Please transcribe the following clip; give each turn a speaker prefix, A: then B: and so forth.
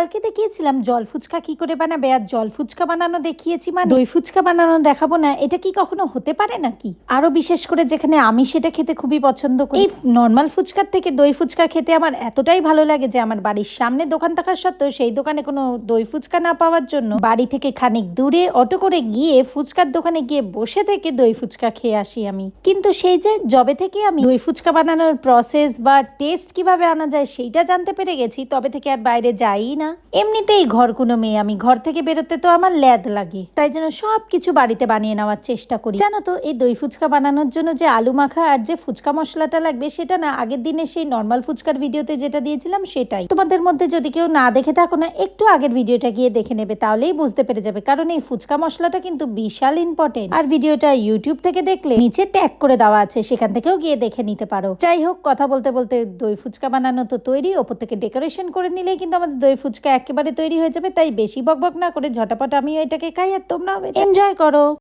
A: কালকে দেখিয়েছিলাম জল ফুচকা কি করে বানাবে, আর জল ফুচকা বানানো দেখিয়েছি মানে দই ফুচকা বানানো দেখাবো না, এটা কি কখনো হতে পারে নাকি? আরো বিশেষ করে যেখানে আমি সেটা খেতে খুবই পছন্দ করি। এই নর্মাল ফুচকার থেকে দই ফুচকা খেতে আমার এতটাই ভালো লাগে যে আমার বাড়ির সামনে দোকান থাকা সত্ত্বেও সেই দোকানে কোনো দই ফুচকা না পাওয়ার জন্য বাড়ি থেকে খানিক দূরে অটো করে গিয়ে ফুচকার দোকানে গিয়ে বসে থেকে দই ফুচকা খেয়ে আসি আমি। কিন্তু সেই যে জবে থেকে আমি দই ফুচকা বানানোর প্রসেস বা টেস্ট কিভাবে আনা যায় সেইটা জানতে পেরে গেছি, তবে থেকে আর বাইরে যাই না। এমনিতেই ঘর কোনো মেয়ে, আমি ঘর থেকে বেরোতে তো আমার ল্যাদ লাগে, তাই জন্য সবকিছু বাড়িতে বানিয়ে নেওয়ার চেষ্টা করি। জানো তো, এই দই ফুচকা বানানোর জন্য যে আলু মাখা আর যে ফুচকা মশলাটা লাগবে সেটা না আগের দিনে সেই নর্মাল ফুচকার ভিডিওতে যেটা দিয়েছিলাম সেটাই। তোমাদের মধ্যে যদি কেউ না দেখে থাকো না, একটু আগের ভিডিওটা গিয়ে দেখে নেবে, তাহলেই বুঝতে পেরে যাবে। কারণ এই ফুচকা মশলাটা কিন্তু বিশাল ইম্পর্টেন্ট। আর ভিডিওটা ইউটিউব থেকে দেখলে নিচে ট্যাগ করে দেওয়া আছে, সেখান থেকেও গিয়ে দেখে নিতে পারো। যাই হোক, কথা বলতে বলতে দই ফুচকা বানানো তো তৈরি, ওপর থেকে ডেকোরেশন করে নিলেই কিন্তু আমাদের দই ফুচকা একেবারে তৈরি হয়ে যাবে। তাই বেশি বকবক না করে ঝটাপট আমিও এটাকে খাই আর তোমরাও এনজয় করো।